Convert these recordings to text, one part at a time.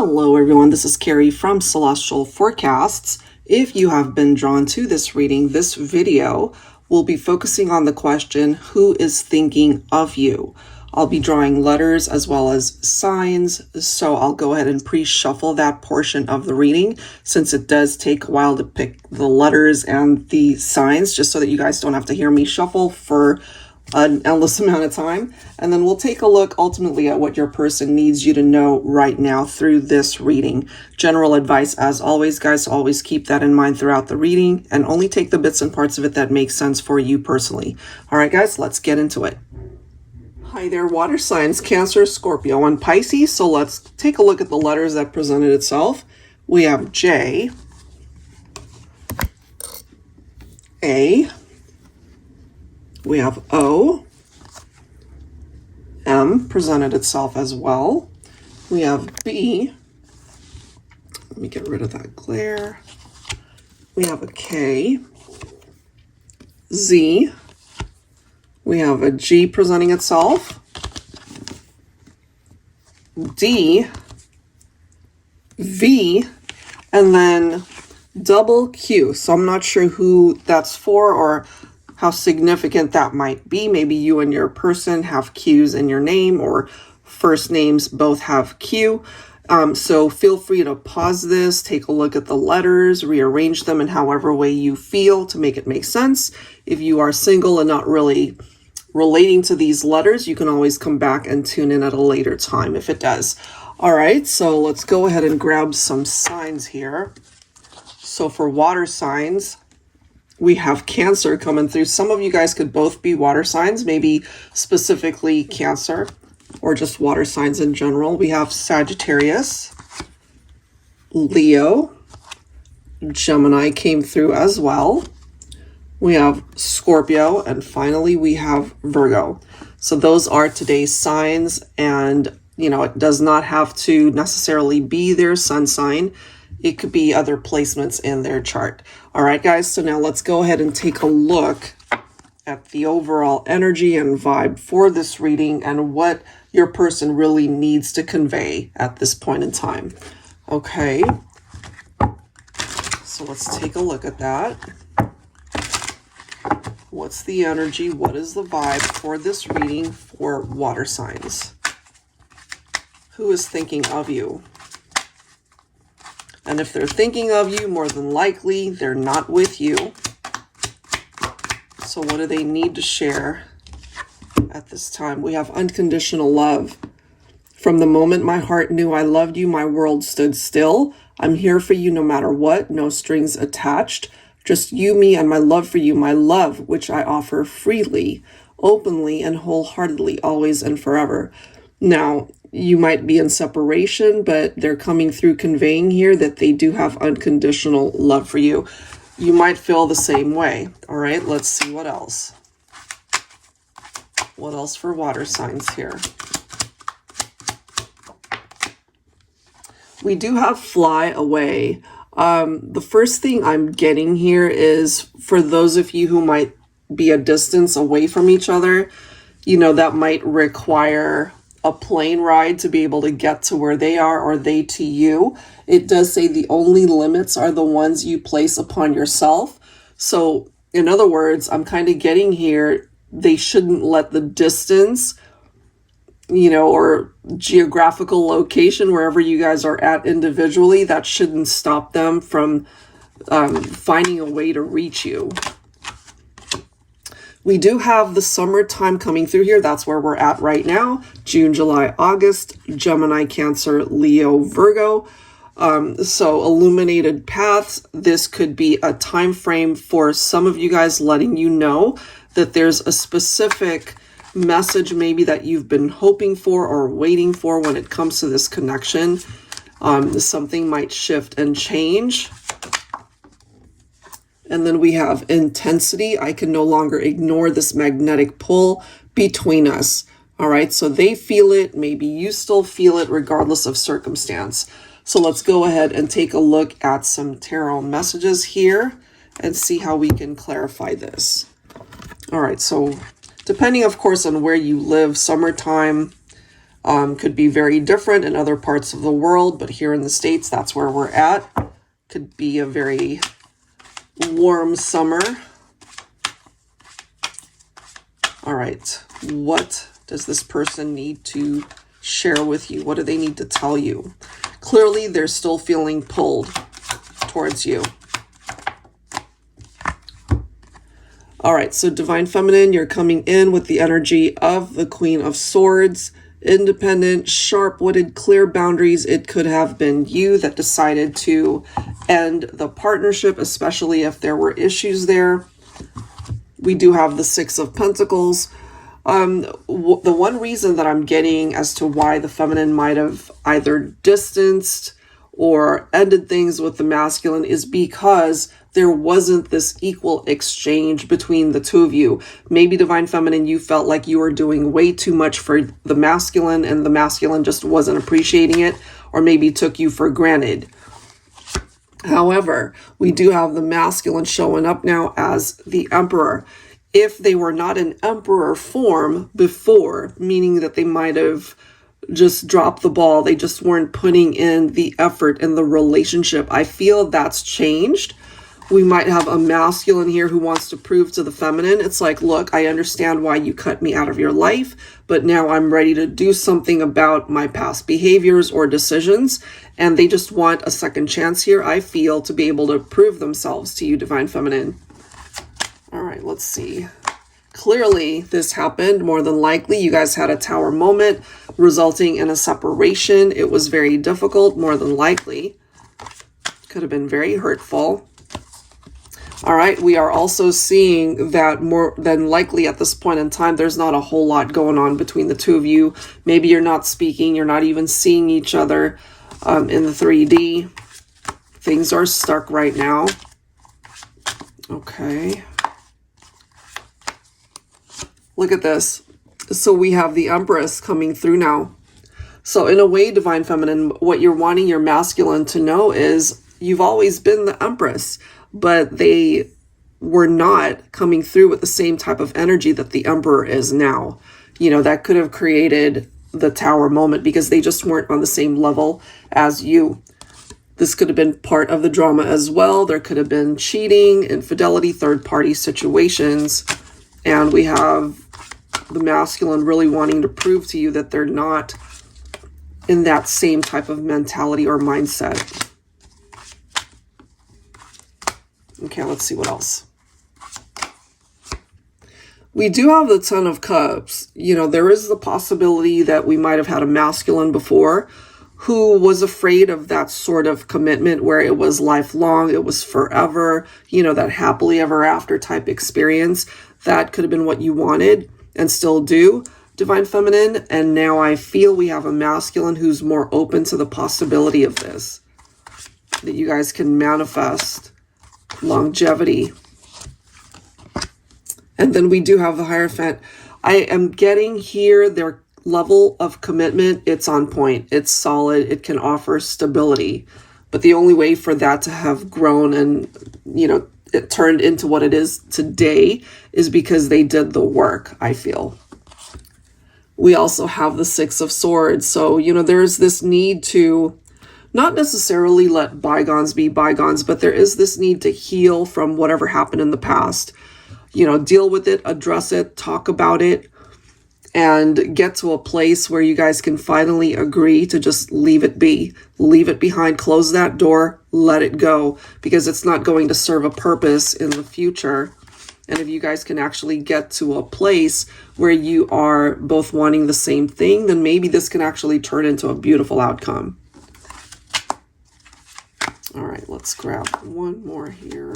Hello everyone, this is Carrie from Celestial Forecasts. If you have been drawn to this reading, this video will be focusing on the question, who is thinking of you? I'll be drawing letters as well as signs, so I'll go ahead and pre-shuffle that portion of the reading since it does take a while to pick the letters and the signs, just so that you guys don't have to hear me shuffle for an endless amount of time. And then we'll take a look ultimately at what your person needs you to know right now through this reading. General advice as always, guys, so always keep that in mind throughout the reading and only take the bits and parts of it that make sense for you personally. All right, guys, let's get into it. Hi there, water signs, Cancer, Scorpio, and Pisces. So let's take a look at the letters that presented itself. We have J, A, we have O, M presented itself as well. We have B. Let me get rid of that glare. We have a K, Z. We have a G presenting itself. D, V, and then double Q. So I'm not sure who that's for or how significant that might be. Maybe you and your person have Q's in your name, or first names both have Q. So feel free to pause this, take a look at the letters, rearrange them in however way you feel to make it make sense. If you are single and not really relating to these letters, you can always come back and tune in at a later time if it does. All right, so let's go ahead and grab some signs here. So for water signs, we have Cancer coming through. Some of you guys could both be water signs, maybe specifically Cancer or just water signs in general. We have Sagittarius, Leo, Gemini came through as well. We have Scorpio, and finally we have Virgo. So those are today's signs, and you know, it does not have to necessarily be their sun sign. It could be other placements in their chart. All right, guys, so now let's go ahead and take a look at the overall energy and vibe for this reading and what your person really needs to convey at this point in time. Okay, so let's take a look at that. What's the energy? What is the vibe for this reading for water signs? Who is thinking of you? And if they're thinking of you, more than likely, they're not with you. So what do they need to share at this time? We have unconditional love. From the moment my heart knew I loved you, my world stood still. I'm here for you no matter what, no strings attached. Just you, me, and my love for you, my love, which I offer freely, openly, and wholeheartedly, always and forever. Now, you might be in separation, but they're coming through conveying here that they do have unconditional love for you. You might feel the same way. All right, let's see what else. What else for water signs here? We do have fly away. The first thing I'm getting here is for those of you who might be a distance away from each other, you know, that might require a plane ride to be able to get to where they are or they to you. It does say the only limits are the ones you place upon yourself. So in other words, I'm kind of getting here, they shouldn't let the distance, you know, or geographical location, wherever you guys are at individually, that shouldn't stop them from finding a way to reach you. We do have the summertime coming through here. That's where we're at right now. June, July, August, Gemini, Cancer, Leo, Virgo. So illuminated paths. This could be a time frame for some of you guys letting you know that there's a specific message maybe that you've been hoping for or waiting for when it comes to this connection. Something might shift and change. And then we have intensity. I can no longer ignore this magnetic pull between us. All right, so they feel it. Maybe you still feel it regardless of circumstance. So let's go ahead and take a look at some tarot messages here and see how we can clarify this. All right, so depending, of course, on where you live, summertime, Could be very different in other parts of the world, but here in the States, that's where we're at. Could be a very warm summer. All right, what does this person need to share with you? What do they need to tell you? Clearly, they're still feeling pulled towards you. All right, so Divine Feminine, you're coming in with the energy of the Queen of Swords. Independent, sharp-witted, clear boundaries. It could have been you that decided to end the partnership, especially if there were issues there. We do have the Six of Pentacles. The one reason that I'm getting as to why the feminine might have either distanced or ended things with the masculine is because there wasn't this equal exchange between the two of you. Maybe Divine Feminine, you felt like you were doing way too much for the masculine and the masculine just wasn't appreciating it, or maybe took you for granted. However, we do have the masculine showing up now as the Emperor. If they were not in Emperor form before, meaning that they might have just dropped the ball, they just weren't putting in the effort in the relationship, I feel that's changed. We might have a masculine here who wants to prove to the feminine, it's like, look, I understand why you cut me out of your life, but now I'm ready to do something about my past behaviors or decisions. And they just want a second chance here, I feel, to be able to prove themselves to you, Divine Feminine. All right, let's see. Clearly, this happened. More than likely, you guys had a tower moment resulting in a separation. It was very difficult, more than likely. Could have been very hurtful. All right, we are also seeing that more than likely at this point in time, there's not a whole lot going on between the two of you. Maybe you're not speaking, you're not even seeing each other in the 3D. Things are stuck right now. Okay. Look at this. So we have the Empress coming through now. So in a way, Divine Feminine, what you're wanting your masculine to know is you've always been the Empress, but they were not coming through with the same type of energy that the Emperor is now. You know, that could have created the tower moment because they just weren't on the same level as you. This could have been part of the drama as well. There could have been cheating, infidelity, third-party situations. And we have the masculine really wanting to prove to you that they're not in that same type of mentality or mindset. Okay, let's see what else. We do have the Ten of Cups. You know, there is the possibility that we might have had a masculine before who was afraid of that sort of commitment where it was lifelong, it was forever, you know, that happily ever after type experience. That could have been what you wanted and still do, Divine Feminine. And now I feel we have a masculine who's more open to the possibility of this, that you guys can manifest longevity. And then we do have the Hierophant. I am getting here their level of commitment. It's on point. It's solid. It can offer stability. But the only way for that to have grown and, you know, it turned into what it is today is because they did the work, I feel. We also have the Six of Swords. So, you know, there's this need to not necessarily let bygones be bygones, but there is this need to heal from whatever happened in the past. You know, deal with it, address it, talk about it, and get to a place where you guys can finally agree to just leave it be. Leave it behind, close that door, let it go, because it's not going to serve a purpose in the future. And if you guys can actually get to a place where you are both wanting the same thing, then maybe this can actually turn into a beautiful outcome. All right, let's grab one more here.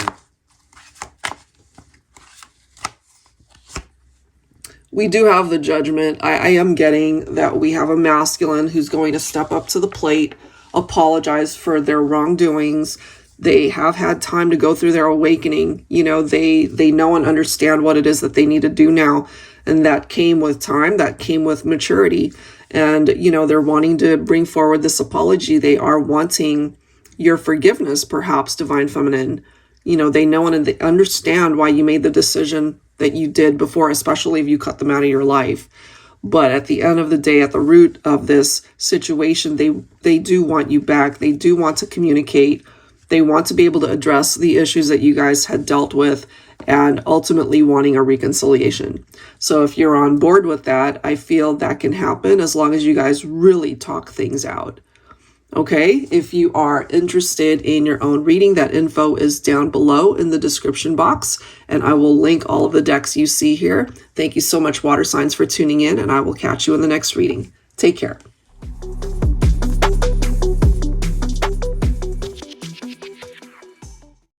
We do have the Judgment. I am getting that we have a masculine who's going to step up to the plate, apologize for their wrongdoings. They have had time to go through their awakening. You know, they know and understand what it is that they need to do now. And that came with time, that came with maturity. And, you know, they're wanting to bring forward this apology. They are wanting your forgiveness, perhaps, Divine Feminine. You know, they know and they understand why you made the decision that you did before, especially if you cut them out of your life. But at the end of the day, at the root of this situation, they do want you back. They do want to communicate. They want to be able to address the issues that you guys had dealt with and ultimately wanting a reconciliation. So if you're on board with that, I feel that can happen as long as you guys really talk things out. Okay, if you are interested in your own reading, that info is down below in the description box, and I will link all of the decks you see here. Thank you so much, water signs, for tuning in, and I will catch you in the next reading. Take care.